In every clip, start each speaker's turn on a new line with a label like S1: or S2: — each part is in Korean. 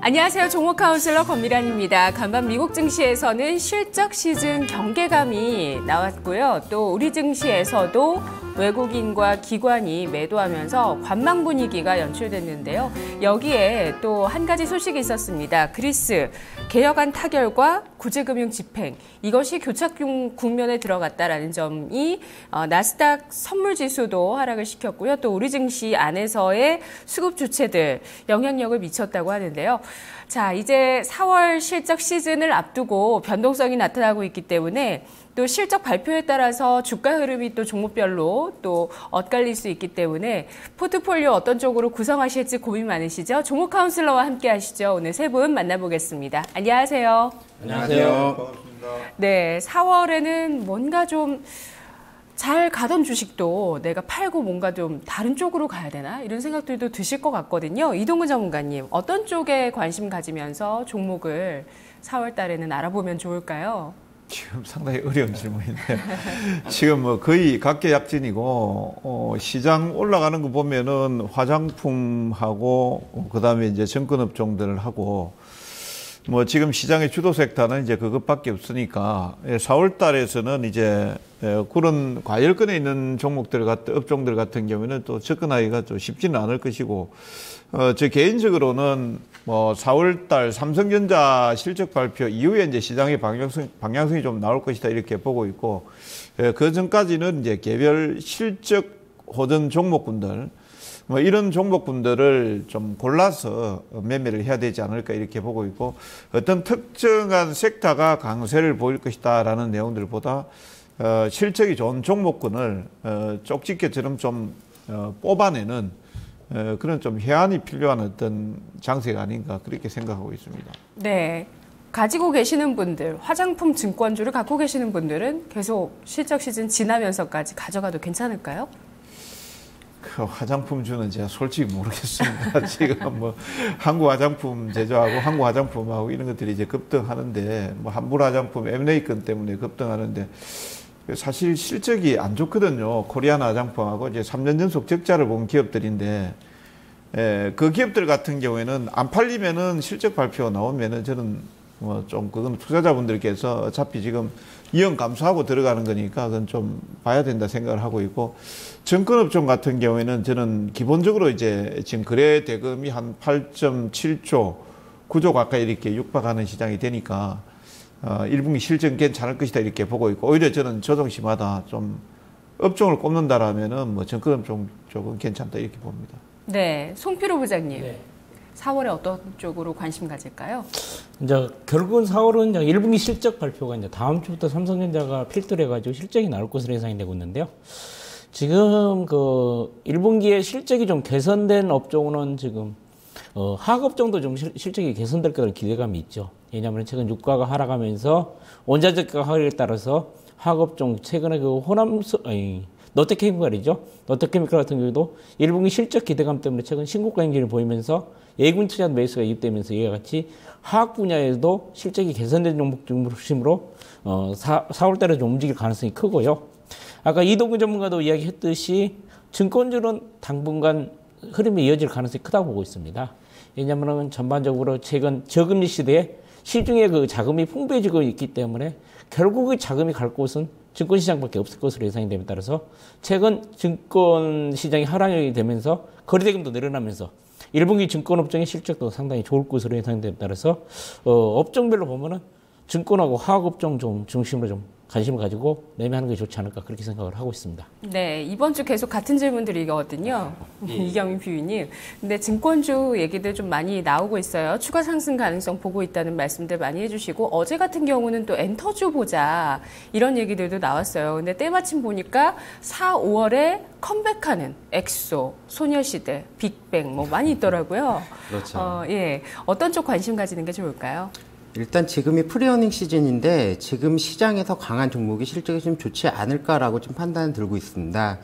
S1: 안녕하세요. 종목 카운슬러 권미란입니다. 간밤 미국 증시에서는 실적 시즌 경계감이 나왔고요. 또 우리 증시에서도 외국인과 기관이 매도하면서 관망 분위기가 연출됐는데요. 여기에 또 한 가지 소식이 있었습니다. 그리스 개혁안 타결과 구제금융 집행, 이것이 교착 국면에 들어갔다라는 점이 나스닥 선물지수도 하락을 시켰고요. 또 우리 증시 안에서의 수급 주체들 영향력을 미쳤다고 하는데요. 자, 이제 4월 실적 시즌을 앞두고 변동성이 나타나고 있기 때문에 또 실적 발표에 따라서 주가 흐름이 또 종목별로 또 엇갈릴 수 있기 때문에 포트폴리오 어떤 쪽으로 구성하실지 고민 많으시죠? 종목 카운슬러와 함께 하시죠. 오늘 세 분 만나보겠습니다. 안녕하세요.
S2: 안녕하세요. 반갑습니다.
S1: 네, 4월에는 뭔가 좀 잘 가던 주식도 내가 팔고 뭔가 좀 다른 쪽으로 가야 되나? 이런 생각들도 드실 것 같거든요. 이동근 전문가님, 어떤 쪽에 관심 가지면서 종목을 4월 달에는 알아보면 좋을까요?
S2: 지금 상당히 어려운 질문인데요. 지금 뭐 거의 각계약진이고, 시장 올라가는 거 보면은 화장품하고, 그 다음에 이제 증권업종들하고, 뭐 지금 시장의 주도 섹터는 이제 그것밖에 없으니까 4월 달에서는 이제 그런 과열권에 있는 업종들 같은 경우에는 또 접근하기가 좀 쉽지는 않을 것이고, 저 개인적으로는 뭐 4월 달 삼성전자 실적 발표 이후에 이제 시장의 방향성이 좀 나올 것이다 이렇게 보고 있고, 그 전까지는 이제 개별 실적 호전 종목군들, 뭐 이런 종목군들을 좀 골라서 매매를 해야 되지 않을까 이렇게 보고 있고, 어떤 특정한 섹터가 강세를 보일 것이다라는 내용들보다 실적이 좋은 종목군을 쪽집게처럼 좀 뽑아내는 그런 좀 해안이 필요한 어떤 장세가 아닌가 그렇게 생각하고 있습니다.
S1: 네. 가지고 계시는 분들, 화장품 증권주를 갖고 계시는 분들은 계속 실적 시즌 지나면서까지 가져가도 괜찮을까요?
S2: 그 화장품주는 제가 솔직히 모르겠습니다. 지금 뭐 한국 화장품 제조하고 한국 화장품하고 이런 것들이 이제 급등하는데, 뭐 한물 화장품 M&A 건 때문에 급등하는데 사실 실적이 안 좋거든요. 코리안 화장품하고 이제 3년 연속 적자를 본 기업들인데, 그 기업들 같은 경우에는 안 팔리면은 실적 발표 나오면은 저는 뭐 좀 그건 투자자분들께서 어차피 지금 이용 감소하고 들어가는 거니까 그건 좀 봐야 된다 생각을 하고 있고, 증권업종 같은 경우에는 저는 기본적으로 이제 지금 거래 대금이 한 8.7조, 9조 가까이 이렇게 육박하는 시장이 되니까 1분기 실적 괜찮을 것이다 이렇게 보고 있고, 오히려 저는 조정시마다 좀 업종을 꼽는다라면은 뭐 증권업종 쪽은 괜찮다 이렇게 봅니다.
S1: 네, 송필호 부장님.
S3: 네.
S1: 4월에 어떤 쪽으로 관심 가질까요?
S3: 이제 결국은 4월은 이제 1분기 실적 발표가 이제 다음 주부터 삼성전자가 필두를 해가지고 실적이 나올 것으로 예상이 되고 있는데요. 지금 그 1분기에 실적이 좀 개선된 업종은 지금 화학업종도 좀 실적이 개선될 거라는 기대감이 있죠. 왜냐하면 최근 유가가 하락하면서 원자재가 하락에 따라서 화학업종 최근에 그 롯데케미칼이죠. 롯데케미칼 같은 경우도 1분기 실적 기대감 때문에 최근 신고가 행진을 보이면서 예금 투자 매수가 이입되면서 이와 같이 화학 분야에도 실적이 개선된 종목 중심으로 4월 달에 좀 움직일 가능성이 크고요. 아까 이동근 전문가도 이야기했듯이 증권주는 당분간 흐름이 이어질 가능성이 크다고 보고 있습니다. 왜냐하면 전반적으로 최근 저금리 시대에 시중에 그 자금이 풍부해지고 있기 때문에 결국 그 자금이 갈 곳은 증권시장밖에 없을 것으로 예상이 됨에 따라서 최근 증권시장이 하락이 되면서 거래대금도 늘어나면서 1분기 증권업종의 실적도 상당히 좋을 것으로 예상됨에 따라서 업종별로 보면은 증권하고 화학업종 좀 중심으로 좀 관심을 가지고 매매하는 게 좋지 않을까 그렇게 생각을 하고 있습니다.
S1: 네, 이번 주 계속 같은 질문 드리거든요. 이경민 비유님. 근데 증권주 얘기들 좀 많이 나오고 있어요. 추가 상승 가능성 보고 있다는 말씀들 많이 해주시고, 어제 같은 경우는 또 엔터주 보자 이런 얘기들도 나왔어요. 근데 때마침 보니까 4, 5월에 컴백하는 엑소, 소녀시대, 빅뱅 뭐 많이 있더라고요.
S4: 그렇죠.
S1: 예, 어떤 쪽 관심 가지는 게 좋을까요?
S4: 일단 지금이 프리어닝 시즌인데 지금 시장에서 강한 종목이 실적이 좀 좋지 않을까라고 좀 판단을 들고 있습니다.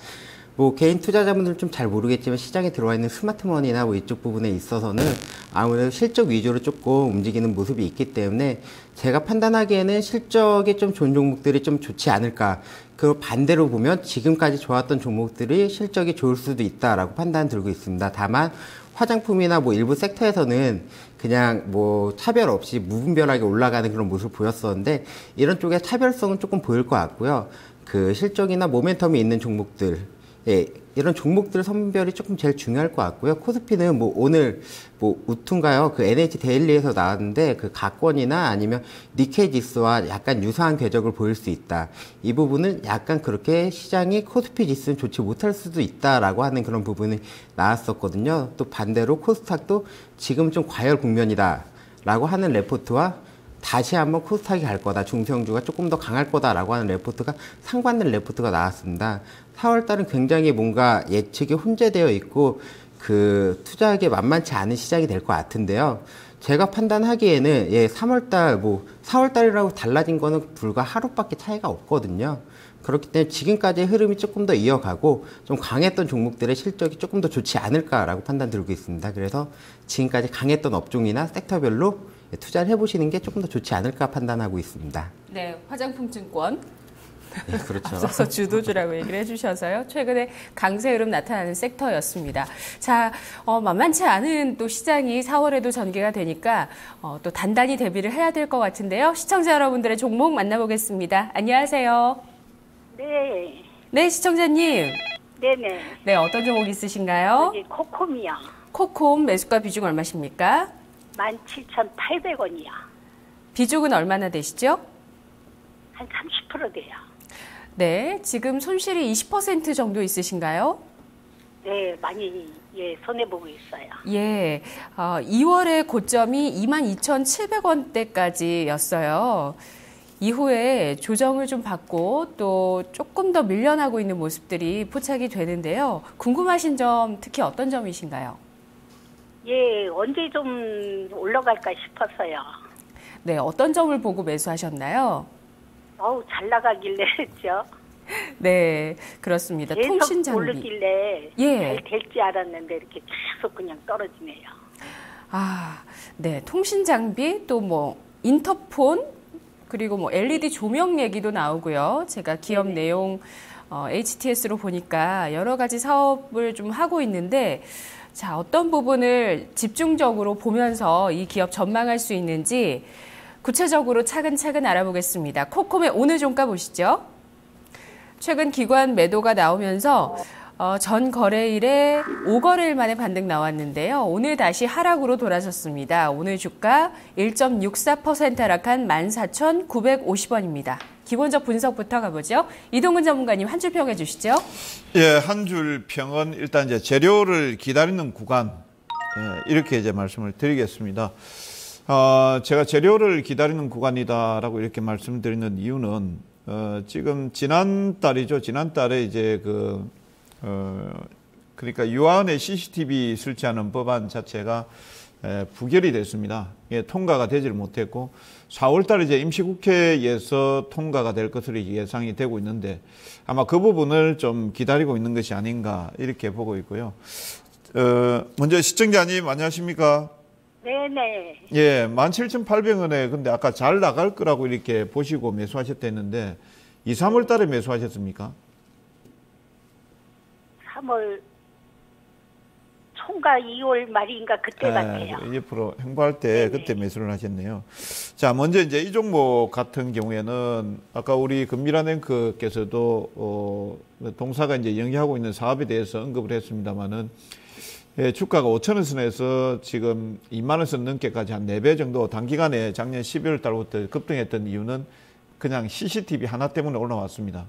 S4: 뭐 개인 투자자분들은 좀 잘 모르겠지만 시장에 들어와 있는 스마트머니나 뭐 이쪽 부분에 있어서는 아무래도 실적 위주로 조금 움직이는 모습이 있기 때문에 제가 판단하기에는 실적이 좀 좋은 종목들이 좀 좋지 않을까. 그 반대로 보면 지금까지 좋았던 종목들이 실적이 좋을 수도 있다라고 판단 들고 있습니다. 다만 화장품이나 뭐 일부 섹터에서는 그냥 뭐 차별 없이 무분별하게 올라가는 그런 모습을 보였었는데 이런 쪽에 차별성은 조금 보일 것 같고요. 그 실적이나 모멘텀이 있는 종목들, 예, 이런 종목들 선별이 조금 제일 중요할 것 같고요. 코스피는 뭐 오늘 뭐 우tun가요? 그 NH 데일리에서 나왔는데 그 가권이나 아니면 니케이 지수와 약간 유사한 궤적을 보일 수 있다. 이 부분은 약간 그렇게 시장이 코스피 지수는 좋지 못할 수도 있다라고 하는 그런 부분이 나왔었거든요. 또 반대로 코스닥도 지금 좀 과열 국면이다라고 하는 레포트와 다시 한번 코스닥이 갈 거다. 중소형주가 조금 더 강할 거다라고 하는 레포트가 상반된 레포트가 나왔습니다. 4월 달은 굉장히 뭔가 예측이 혼재되어 있고 그 투자하기 만만치 않은 시장이 될 것 같은데요. 제가 판단하기에는 3월 달, 뭐 4월 달이라고 달라진 거는 불과 하루밖에 차이가 없거든요. 그렇기 때문에 지금까지의 흐름이 조금 더 이어가고 좀 강했던 종목들의 실적이 조금 더 좋지 않을까라고 판단 들고 있습니다. 그래서 지금까지 강했던 업종이나 섹터별로 투자를 해보시는 게 조금 더 좋지 않을까 판단하고 있습니다.
S1: 네, 화장품 증권.
S4: 네, 그렇죠.
S1: 앞서서 주도주라고 얘기를 해주셔서요. 최근에 강세 흐름 나타나는 섹터였습니다. 자, 만만치 않은 또 시장이 4월에도 전개가 되니까 또 단단히 대비를 해야 될 것 같은데요. 시청자 여러분들의 종목 만나보겠습니다. 안녕하세요.
S5: 네.
S1: 네, 시청자님.
S5: 네네.
S1: 네, 어떤 종목 있으신가요?
S5: 여기 코콤이요.
S1: 코콤 매수가 비중 얼마십니까?
S5: 17,800원이요.
S1: 비중은 얼마나 되시죠?
S5: 한 30% 돼요.
S1: 네, 지금 손실이 20% 정도 있으신가요?
S5: 네, 많이 손해보고 있어요.
S1: 예, 2월의 고점이 22,700원대까지였어요. 이후에 조정을 좀 받고 또 조금 더 밀려나고 있는 모습들이 포착이 되는데요. 궁금하신 점 특히 어떤 점이신가요?
S5: 예, 언제 좀 올라갈까 싶었어요.
S1: 네, 어떤 점을 보고 매수하셨나요?
S5: 잘 나가길래 했죠.
S1: 네, 그렇습니다.
S5: 계속
S1: 통신장비.
S5: 오르길래
S1: 예.
S5: 잘 될지 알았는데 이렇게 계속 그냥 떨어지네요.
S1: 네, 통신장비 또 뭐 인터폰 그리고 뭐 LED 조명 얘기도 나오고요. 제가 기업 내용 HTS로 보니까 여러 가지 사업을 좀 하고 있는데 자, 어떤 부분을 집중적으로 보면서 이 기업 전망할 수 있는지 구체적으로 차근차근 알아보겠습니다. 코콤의 오늘 종가 보시죠. 최근 기관 매도가 나오면서 전 거래일에 5거래일 만에 반등 나왔는데요. 오늘 다시 하락으로 돌아섰습니다. 오늘 주가 1.64% 하락한 14,950원입니다. 기본적 분석부터 가보죠. 이동근 전문가님 한 줄 평해 주시죠.
S2: 예, 한 줄 평은 일단 이제 재료를 기다리는 구간, 이렇게 이제 말씀을 드리겠습니다. 제가 재료를 기다리는 구간이다라고 이렇게 말씀드리는 이유는, 지금 지난달이죠. 지난달에 이제 그러니까 유아은의 CCTV 설치하는 법안 자체가 부결이 됐습니다. 통과가 되질 못했고 4월달에 이제 임시국회에서 통과가 될 것으로 예상이 되고 있는데 아마 그 부분을 좀 기다리고 있는 것이 아닌가 이렇게 보고 있고요. 먼저 시청자님 안녕하십니까?
S5: 네네.
S2: 예, 17,800원에 근데 아까 잘 나갈 거라고 이렇게 보시고 매수하셨다는데 2, 3월달에 매수하셨습니까?
S5: 3월 총각 2월 말인가 그때 같아요.
S2: 2% 행보할 때 그때 매수를 하셨네요. 자, 먼저 이제 이 종목 같은 경우에는 아까 우리 금미라뱅크께서도 동사가 이제 영위하고 있는 사업에 대해서 언급을 했습니다만은 주가가 5,000원 선에서 지금 2만 원 선 넘게까지 한 4배 정도 단기간에 작년 12월 달부터 급등했던 이유는 그냥 CCTV 하나 때문에 올라왔습니다.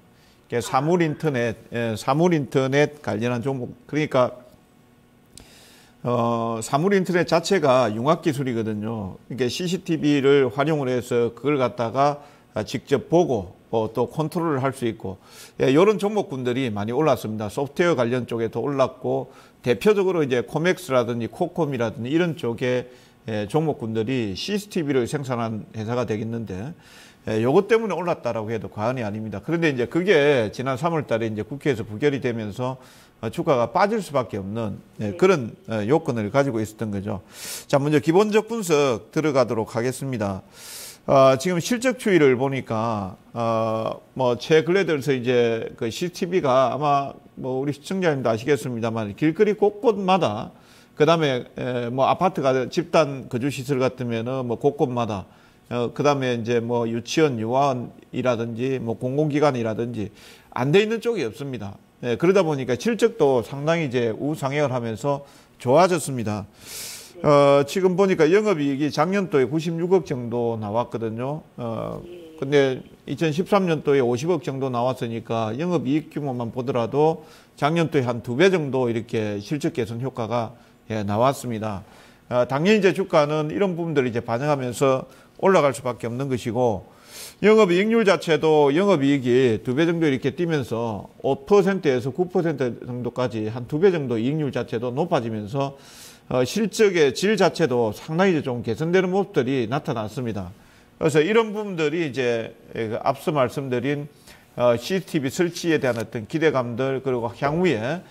S2: 사물인터넷 관련한 종목. 그러니까 사물인터넷 자체가 융합기술이거든요. 그러니까 CCTV를 활용을 해서 그걸 갖다가 직접 보고 또 컨트롤을 할 수 있고 이런 종목군들이 많이 올랐습니다. 소프트웨어 관련 쪽에도 올랐고 대표적으로 이제 코맥스라든지 코콤이라든지 이런 쪽의 종목군들이 CCTV를 생산한 회사가 되겠는데 요것 때문에 올랐다라고 해도 과언이 아닙니다. 그런데 이제 그게 지난 3월 달에 이제 국회에서 부결이 되면서 주가가 빠질 수밖에 없는 그런 요건을 가지고 있었던 거죠. 자, 먼저 기본적 분석 들어가도록 하겠습니다. 지금 실적 추이를 보니까, 뭐, 최근에 들어서 이제 그 CCTV가 아마 뭐 우리 시청자님도 아시겠습니다만 길거리 곳곳마다 그다음에 뭐 아파트가 집단 거주 시설 같으면은 뭐 곳곳마다 그다음에 이제 뭐 유치원, 유아원이라든지 뭐 공공기관이라든지 안 돼 있는 쪽이 없습니다. 그러다 보니까 실적도 상당히 이제 우상향을 하면서 좋아졌습니다. 지금 보니까 영업이익이 작년도에 96억 정도 나왔거든요. 근데 2013년도에 50억 정도 나왔으니까 영업이익 규모만 보더라도 작년도에 한 2배 정도 이렇게 실적 개선 효과가 나왔습니다. 당연히 이제 주가는 이런 부분들을 이제 반영하면서 올라갈 수밖에 없는 것이고, 영업이익률 자체도 영업이익이 2배 정도 이렇게 뛰면서 5%에서 9% 정도까지 한 2배 정도 이익률 자체도 높아지면서 실적의 질 자체도 상당히 좀 개선되는 모습들이 나타났습니다. 그래서 이런 부분들이 이제 앞서 말씀드린 CCTV 설치에 대한 어떤 기대감들, 그리고 향후에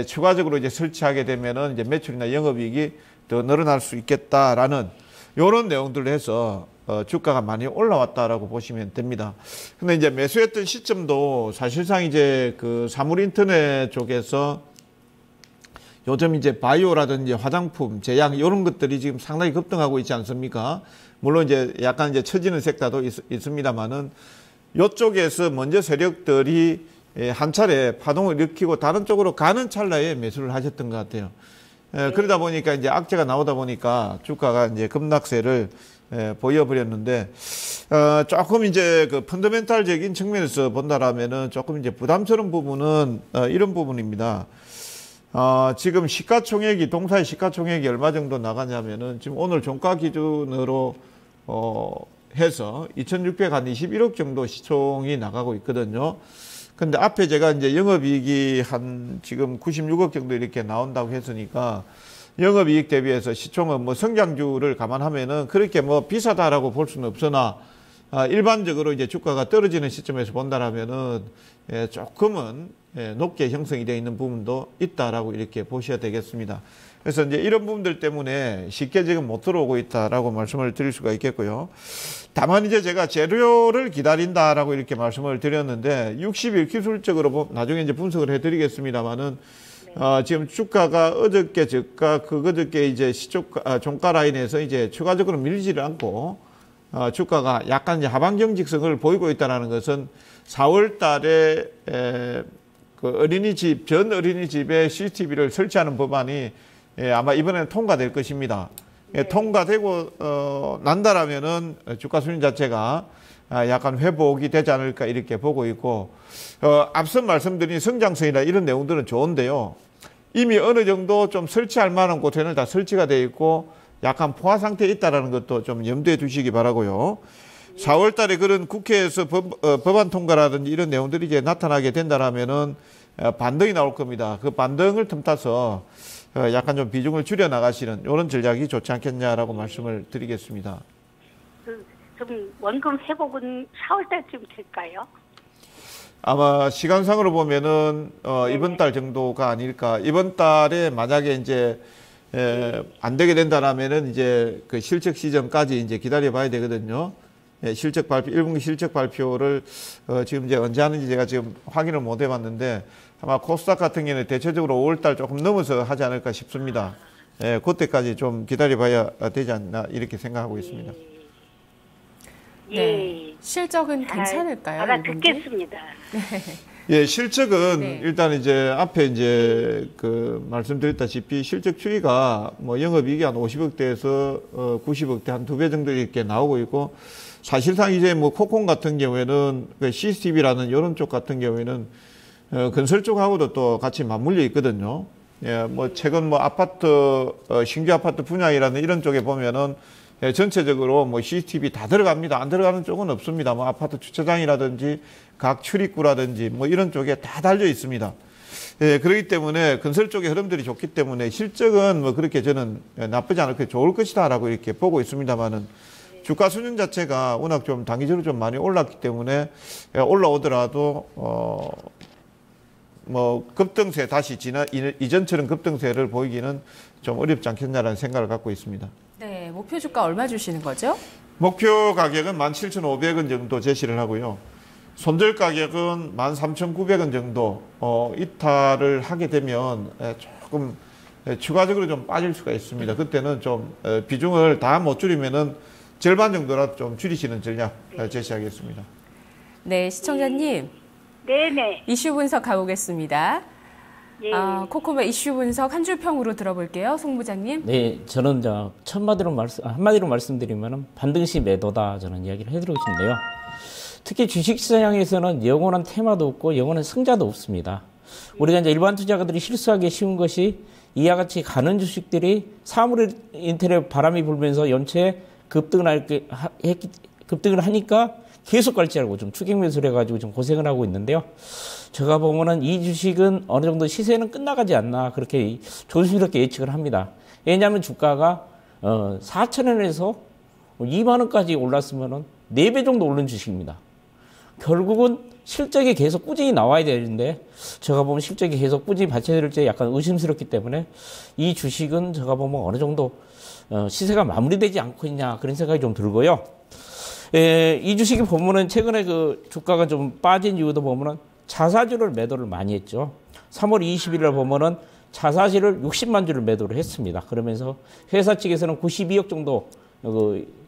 S2: 추가적으로 이제 설치하게 되면은 이제 매출이나 영업이익이 더 늘어날 수 있겠다라는 이런 내용들을 해서 주가가 많이 올라왔다라고 보시면 됩니다. 근데 이제 매수했던 시점도 사실상 이제 그 사물인터넷 쪽에서 요즘 이제 바이오라든지 화장품, 제약 이런 것들이 지금 상당히 급등하고 있지 않습니까? 물론 이제 약간 이제 처지는 섹터도 있습니다만은 이쪽에서 먼저 세력들이 한 차례 파동을 일으키고 다른 쪽으로 가는 찰나에 매수를 하셨던 것 같아요. 그러다 보니까 이제 악재가 나오다 보니까 주가가 이제 급락세를 보여버렸는데, 조금 이제 그 펀더멘탈적인 측면에서 본다라면은 조금 이제 부담스러운 부분은 이런 부분입니다. 지금 시가총액이, 동사의 시가총액이 얼마 정도 나가냐면은 지금 오늘 종가 기준으로 해서 2,621억 정도 시총이 나가고 있거든요. 근데 앞에 제가 이제 영업이익이 한 지금 96억 정도 이렇게 나온다고 했으니까 영업이익 대비해서 시총은 뭐 성장주를 감안하면은 그렇게 뭐 비싸다라고 볼 수는 없으나 일반적으로 이제 주가가 떨어지는 시점에서 본다라면은 조금은 높게 형성이 되어 있는 부분도 있다라고 이렇게 보셔야 되겠습니다. 그래서 이제 이런 부분들 때문에 쉽게 지금 못 들어오고 있다라고 말씀을 드릴 수가 있겠고요. 다만 이제 제가 재료를 기다린다라고 이렇게 말씀을 드렸는데 60일 기술적으로 나중에 이제 분석을 해드리겠습니다만은 지금 주가가 어저께 저가 그저께 이제 종가 라인에서 이제 추가적으로 밀리지를 않고 주가가 약간 이제 하방 경직성을 보이고 있다는 것은 4월 달에 그 어린이집, 전 어린이집에 CCTV를 설치하는 법안이 아마 이번에는 통과될 것입니다. 통과되고 난다라면은 주가 수준 자체가 약간 회복이 되지 않을까 이렇게 보고 있고, 앞서 말씀드린 성장성이나 이런 내용들은 좋은데요. 이미 어느 정도 좀 설치할 만한 곳에는 다 설치가 되어 있고 약간 포화 상태에 있다는 것도 좀 염두에 두시기 바라고요. 4월 달에 그런 국회에서 법안 통과라든지 이런 내용들이 이제 나타나게 된다라면은 반등이 나올 겁니다. 그 반등을 틈타서 약간 좀 비중을 줄여 나가시는 이런 전략이 좋지 않겠냐라고 말씀을 드리겠습니다.
S5: 좀 원금 회복은 4월 달쯤 될까요?
S2: 아마 시간상으로 보면은 이번 달 정도가 아닐까. 이번 달에 만약에 이제 안 되게 된다라면은 이제 그 실적 시점까지 이제 기다려봐야 되거든요. 실적 발표, 1분기 실적 발표를 지금 이제 언제 하는지 제가 지금 확인을 못 해봤는데 아마 코스닥 같은 경우는 대체적으로 5월달 조금 넘어서 하지 않을까 싶습니다. 그때까지 좀 기다려봐야 되지 않나 이렇게 생각하고 있습니다.
S1: 네. 실적은 괜찮을까요?
S5: 알아듣겠습니다.
S2: 예, 실적은
S1: 네.
S2: 일단 이제 앞에 이제 그 말씀드렸다시피 실적 추이가 뭐 영업이익이 한 50억대에서 90억대 한 2배 정도 이렇게 나오고 있고, 사실상 이제 뭐 코콘 같은 경우에는 CCTV라는 이런 쪽 같은 경우에는 건설 쪽하고도 또 같이 맞물려 있거든요. 예, 뭐 최근 뭐 아파트 신규 아파트 분양이라는 이런 쪽에 보면은 전체적으로 뭐 CCTV 다 들어갑니다. 안 들어가는 쪽은 없습니다. 뭐 아파트 주차장이라든지 각 출입구라든지 뭐 이런 쪽에 다 달려 있습니다. 예, 그렇기 때문에 건설 쪽의 흐름들이 좋기 때문에 실적은 뭐 그렇게 저는 나쁘지 않게 좋을 것이다라고 이렇게 보고 있습니다만은 주가 수준 자체가 워낙 좀 단기적으로 좀 많이 올랐기 때문에 올라오더라도 뭐 급등세 다시 이전처럼 급등세를 보이기는 좀 어렵지 않겠냐라는 생각을 갖고 있습니다.
S1: 네, 목표 주가 얼마 주시는 거죠?
S2: 목표 가격은 17,500원 정도 제시를 하고요. 손절 가격은 13,900원 정도 이탈을 하게 되면 조금 추가적으로 좀 빠질 수가 있습니다. 그때는 좀 비중을 다 못 줄이면은 절반 정도라도 좀 줄이시는 전략 제시하겠습니다.
S1: 네, 시청자님.
S5: 네네.
S1: 이슈 분석 가보겠습니다.
S5: 예.
S1: 코코마 이슈 분석 한 줄 평으로 들어볼게요. 송 부장님.
S3: 네, 저는 한마디로 말씀드리면 반등시 매도다 저는 이야기를 해드리고 싶은데요. 특히 주식시장에서는 영원한 테마도 없고 영원한 승자도 없습니다. 우리가 이제 일반 투자가들이 실수하기 쉬운 것이 이와 같이 가는 주식들이 사물인터넷 바람이 불면서 연체에 급등을 하니까 계속 갈지 알고 좀 추격 매수를 해가지고 좀 고생을 하고 있는데요. 제가 보면은 이 주식은 어느 정도 시세는 끝나가지 않나 그렇게 조심스럽게 예측을 합니다. 왜냐하면 주가가 4,000원에서 2만 원까지 올랐으면은 4배 정도 오른 주식입니다. 결국은 실적이 계속 꾸준히 나와야 되는데 제가 보면 실적이 계속 꾸준히 받쳐질지 약간 의심스럽기 때문에 이 주식은 제가 보면 어느 정도 시세가 마무리되지 않고 있냐 그런 생각이 좀 들고요. 이 주식이 보면은 최근에 그 주가가 좀 빠진 이유도 보면은 자사주를 매도를 많이 했죠. 3월 20일을 보면은 자사주를 60만 주를 매도를 했습니다. 그러면서 회사 측에서는 92억 정도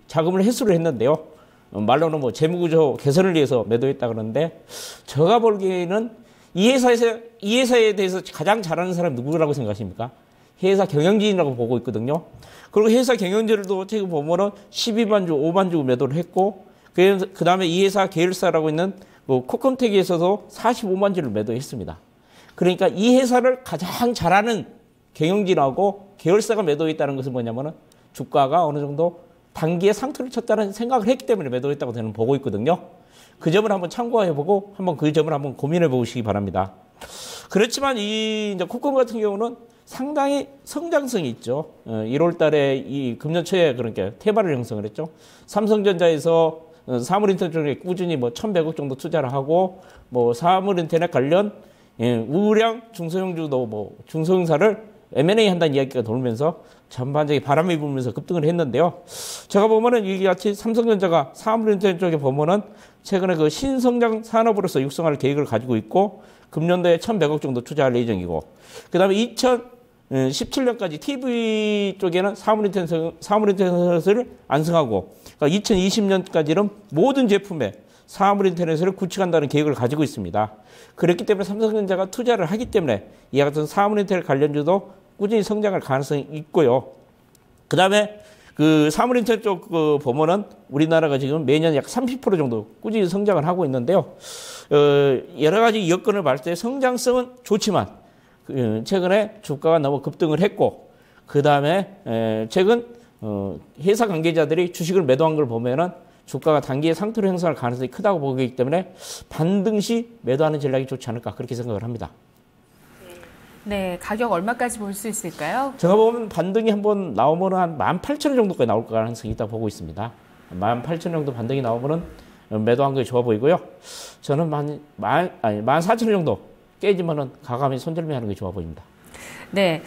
S3: 자금을 회수를 했는데요. 말로는 뭐 재무구조 개선을 위해서 매도했다 그러는데 제가 보기에는 이 회사에 대해서 가장 잘하는 사람이 누구라고 생각하십니까? 회사 경영진이라고 보고 있거든요. 그리고 회사 경영진들도 지금 보면은 12만 주, 5만 주 매도를 했고 그 다음에 이 회사 계열사라고 있는 코컴텍에서도 45만 주를 매도했습니다. 그러니까 이 회사를 가장 잘하는 경영진하고 계열사가 매도했다는 것은 뭐냐면은 주가가 어느 정도 단기에 상투를 쳤다는 생각을 했기 때문에 매도했다고 저는 보고 있거든요. 그 점을 한번 참고해보고 한번 그 점을 한번 고민해 보시기 바랍니다. 그렇지만 이제 코컴 같은 경우는 상당히 성장성이 있죠. 1월 달에 이 금년 초에 그러니까 테마를 형성을 했죠. 삼성전자에서 사물인터넷 쪽에 꾸준히 뭐 1,100억 정도 투자를 하고 뭐 사물인터넷 관련 우량 중소형주도 뭐 중소형사를 M&A 한다는 이야기가 돌면서 전반적인 바람이 불면서 급등을 했는데요. 제가 보면은 이 같이 삼성전자가 사물인터넷 쪽에 보면은 최근에 그 신성장 산업으로서 육성할 계획을 가지고 있고 금년도에 1,100억 정도 투자할 예정이고 그 다음에 2017년까지 TV 쪽에는 사물인터넷을 안성하고 그러니까 2020년까지는 모든 제품에 사물인터넷을 구축한다는 계획을 가지고 있습니다. 그렇기 때문에 삼성전자가 투자를 하기 때문에 이와 같은 사물인터넷 관련주도 꾸준히 성장할 가능성이 있고요. 그 다음에 그 사물인터넷 쪽 보면은 우리나라가 지금 매년 약 30% 정도 꾸준히 성장을 하고 있는데요. 여러 가지 여건을 봤을 때 성장성은 좋지만 최근에 주가가 너무 급등을 했고 그 다음에 최근 회사 관계자들이 주식을 매도한 걸 보면은 주가가 단기에 상투를 형성할 가능성이 크다고 보기 때문에 반등 시 매도하는 전략이 좋지 않을까 그렇게 생각을 합니다.
S1: 네, 가격 얼마까지 볼 수 있을까요?
S3: 제가 보면 반등이 한번 나오면 한 18,000원 정도까지 나올 가능성이 있다고 보고 있습니다. 18,000원 정도 반등이 나오면은 매도한 게 좋아 보이고요. 저는 14,000원 정도 깨지면은 가감히 손절매하는 게 좋아 보입니다.
S1: 네,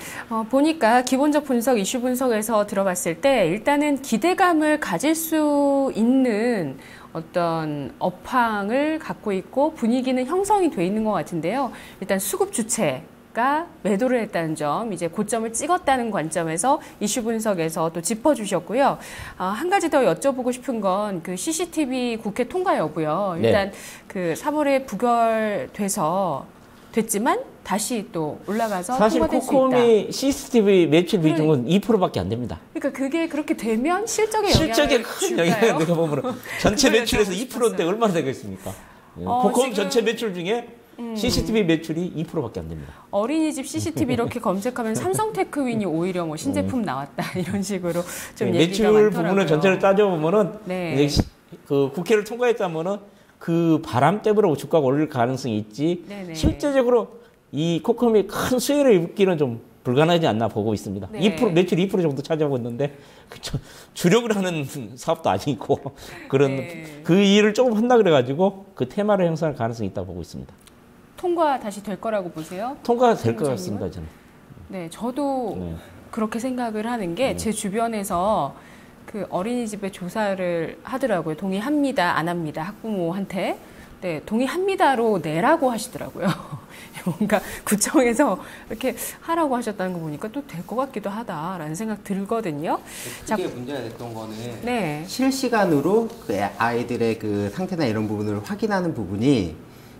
S1: 보니까 기본적 분석, 이슈 분석에서 들어봤을 때 일단은 기대감을 가질 수 있는 어떤 업황을 갖고 있고 분위기는 형성이 돼 있는 것 같은데요. 일단 수급 주체가 매도를 했다는 점, 이제 고점을 찍었다는 관점에서 이슈 분석에서 또 짚어주셨고요. 한 가지 더 여쭤보고 싶은 건 그 CCTV 국회 통과 여부요. 일단 네. 그 3월에 됐지만 다시 또 올라가서
S3: 사실
S1: 통과될 수 있다.
S3: 코콤이 CCTV 매출 비중은 2%밖에 안 됩니다.
S1: 그러니까 그게 그렇게 되면 실적에
S3: 큰 영향을 내가 보면 전체 매출에서 2%인데 얼마나 되겠습니까? 코콤 전체 매출 중에 CCTV 매출이 2%밖에 안 됩니다.
S1: 어린이집 CCTV 이렇게 검색하면 삼성테크윈이 오히려 뭐 신제품 나왔다 이런 식으로 좀 얘기가
S3: 매출
S1: 많더라고요.
S3: 부분을 전체를 따져보면은
S1: 네.
S3: 그 국회를 통과했다면은 그 바람 때문에 주가가 오를 가능성이 있지. 네네. 실제적으로 이 코컴이 큰 수혜를 입기는 좀 불가능하지 않나 보고 있습니다. 네. 2% 매출 2% 정도 차지하고 있는데 주력을 하는 사업도 아니고 그런 네. 그 일을 조금 한다 그래가지고 그 테마를 형성할 가능성이 있다고 보고 있습니다.
S1: 통과 다시 될 거라고 보세요?
S3: 통과가 될 것 같습니다, 저는.
S1: 네, 저도 그렇게 생각을 하는 게 제 주변에서 그 어린이집에 조사를 하더라고요. 동의합니다, 안 합니다, 학부모한테. 네, 동의합니다로 내라고 하시더라고요. 뭔가 구청에서 이렇게 하라고 하셨다는 거 보니까 또 될 것 같기도 하다라는 생각 들거든요.
S4: 그게 문제가 됐던 거는
S1: 네.
S4: 실시간으로 그 아이들의 그 상태나 이런 부분을 확인하는 부분이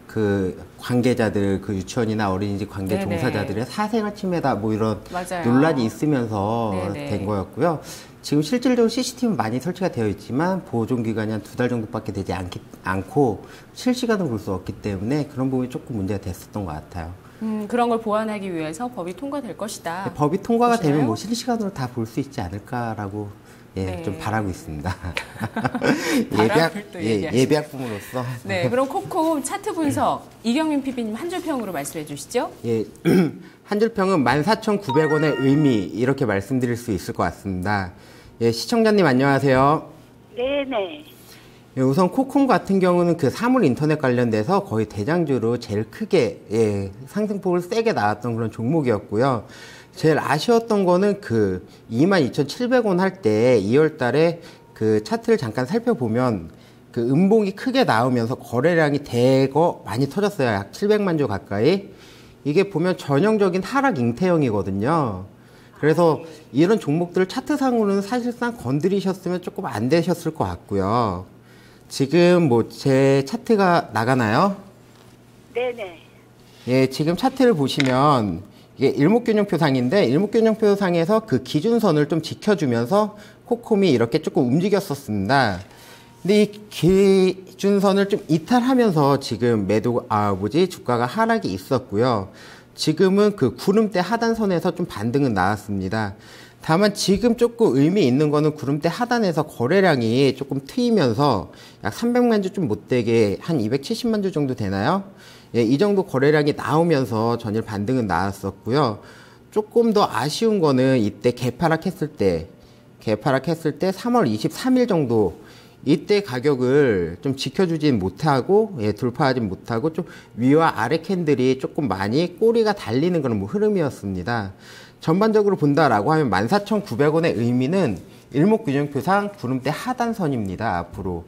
S4: 그 관계자들, 그 유치원이나 어린이집 관계
S1: 네네.
S4: 종사자들의 사생활 침해다 뭐 이런
S1: 맞아요.
S4: 논란이 있으면서
S1: 네네.
S4: 된 거였고요. 지금 실질적으로 CCTV 많이 설치가 되어 있지만 보존 기간이 한 2달 정도밖에 되지 않고 실시간으로 볼 수 없기 때문에 그런 부분이 조금 문제가 됐었던 것 같아요.
S1: 그런 걸 보완하기 위해서 법이 통과될 것이다.
S4: 법이 통과가
S1: 보시나요?
S4: 되면 뭐 실시간으로 다 볼 수 있지 않을까라고
S1: 네.
S4: 좀 바라고 있습니다.
S1: 바람을 또 얘기하시네요.
S4: 예비학부모로서.
S1: 네, 그럼 콕콕 차트 분석 이경민 PB님 한 줄 평으로 말씀해 주시죠.
S4: 예, 한 줄 평은 14,900원의 의미 이렇게 말씀드릴 수 있을 것 같습니다. 예, 시청자님 안녕하세요.
S5: 네네.
S4: 예, 우선 코콤 같은 경우는 그 사물 인터넷 관련돼서 거의 대장주로 제일 크게 상승폭을 세게 나왔던 그런 종목이었고요. 제일 아쉬웠던 거는 그 22,700원 할 때 2월 달에 그 차트를 잠깐 살펴보면 그 음봉이 크게 나오면서 거래량이 대거 많이 터졌어요. 약 700만 주 가까이. 이게 보면 전형적인 하락 잉태형이거든요. 그래서 이런 종목들을 차트상으로는 사실상 건드리셨으면 조금 안 되셨을 것 같고요. 지금 뭐 제 차트가 나가나요?
S5: 네네.
S4: 예, 지금 차트를 보시면 이게 일목균형표상인데 일목균형표상에서 그 기준선을 좀 지켜주면서 코콤이 이렇게 조금 움직였었습니다. 근데 이 기준선을 좀 이탈하면서 지금 주가가 하락이 있었고요. 지금은 그 구름대 하단선에서 좀 반등은 나왔습니다. 다만 지금 조금 의미 있는 거는 구름대 하단에서 거래량이 조금 트이면서 약 300만 주 좀 못되게 한 270만 주 정도 되나요? 예, 이 정도 거래량이 나오면서 전일 반등은 나왔었고요. 조금 더 아쉬운 거는 이때 개파락했을 때 3월 23일 정도 이때 가격을 좀 지켜주진 못하고 돌파하진 못하고 좀 위와 아래 캔들이 조금 많이 꼬리가 달리는 그런 뭐 흐름이었습니다. 전반적으로 본다라고 하면 14,900원의 의미는 일목균형표상 구름대 하단선입니다. 앞으로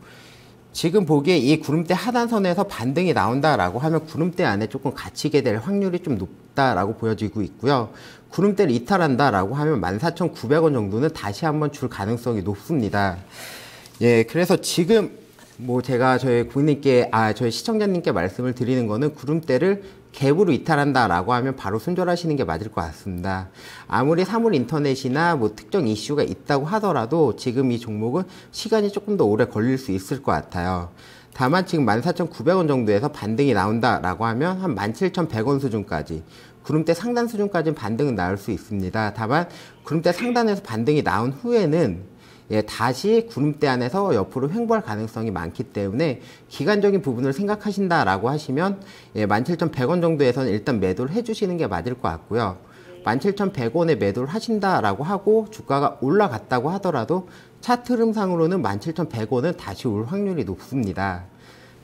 S4: 지금 보기에 이 구름대 하단선에서 반등이 나온다라고 하면 구름대 안에 조금 갇히게 될 확률이 좀 높다라고 보여지고 있고요. 구름대를 이탈한다라고 하면 14,900원 정도는 다시 한번 줄 가능성이 높습니다. 예, 그래서 지금 뭐 제가 저희 시청자님께 말씀을 드리는 거는 구름대를 갭으로 이탈한다라고 하면 바로 손절하시는 게 맞을 것 같습니다. 아무리 사물 인터넷이나 뭐 특정 이슈가 있다고 하더라도 지금 이 종목은 시간이 조금 더 오래 걸릴 수 있을 것 같아요. 다만 지금 14,900원 정도에서 반등이 나온다라고 하면 한 17,100원 수준까지 구름대 상단 수준까지는 반등은 나올 수 있습니다. 다만 구름대 상단에서 반등이 나온 후에는 다시 구름대 안에서 옆으로 횡보할 가능성이 많기 때문에 기간적인 부분을 생각하신다라고 하시면 17,100원 정도에서는 일단 매도를 해주시는 게 맞을 것 같고요. 17,100원에 매도를 하신다라고 하고 주가가 올라갔다고 하더라도 차트 흐름상으로는 17,100원은 다시 올 확률이 높습니다.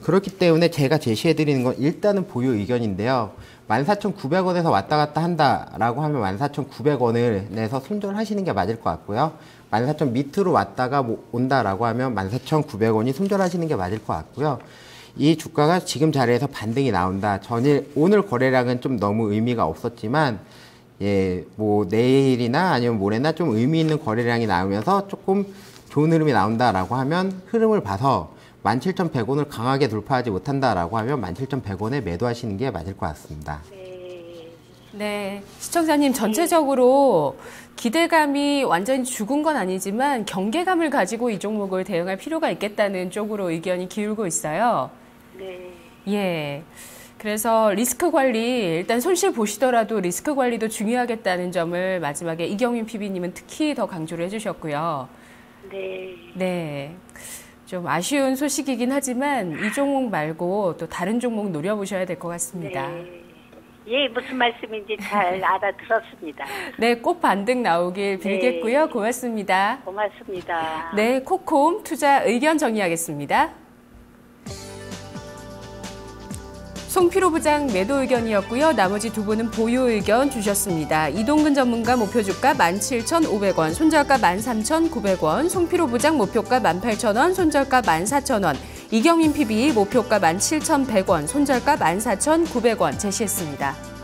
S4: 그렇기 때문에 제가 제시해드리는 건 일단은 보유 의견인데요. 14,900원에서 왔다 갔다 한다라고 하면 14,900원을 내서 손절하시는 게 맞을 것 같고요. 14,000 밑으로 왔다가 온다라고 하면 14,900원이 손절하시는 게 맞을 것 같고요. 이 주가가 지금 자리에서 반등이 나온다. 오늘 거래량은 좀 너무 의미가 없었지만, 뭐 내일이나 아니면 모레나 좀 의미 있는 거래량이 나오면서 조금 좋은 흐름이 나온다라고 하면 흐름을 봐서 17,100원을 강하게 돌파하지 못한다라고 하면 17,100원에 매도하시는 게 맞을 것 같습니다.
S1: 네, 시청자님 전체적으로 기대감이 완전히 죽은 건 아니지만 경계감을 가지고 이 종목을 대응할 필요가 있겠다는 쪽으로 의견이 기울고 있어요.
S5: 네.
S1: 예. 그래서 리스크 관리, 일단 손실 보시더라도 리스크 관리도 중요하겠다는 점을 마지막에 이경민 PB님은 특히 더 강조를 해주셨고요.
S5: 네.
S1: 네. 좀 아쉬운 소식이긴 하지만 이 종목 말고 또 다른 종목 노려보셔야 될 것 같습니다.
S5: 네. 예, 무슨 말씀인지 잘 알아들었습니다.
S1: 네, 꼭 반등 나오길 빌겠고요. 고맙습니다.
S5: 고맙습니다.
S1: 네, 코콤 투자 의견 정리하겠습니다. 송필호 부장 매도 의견이었고요. 나머지 두 분은 보유 의견 주셨습니다. 이동근 전문가 목표주가 17,500원, 손절가 13,900원, 송필호 부장 목표가 18,000원, 손절가 14,000원, 이경민 PB 목표가 17,100원, 손절가 14,900원 제시했습니다.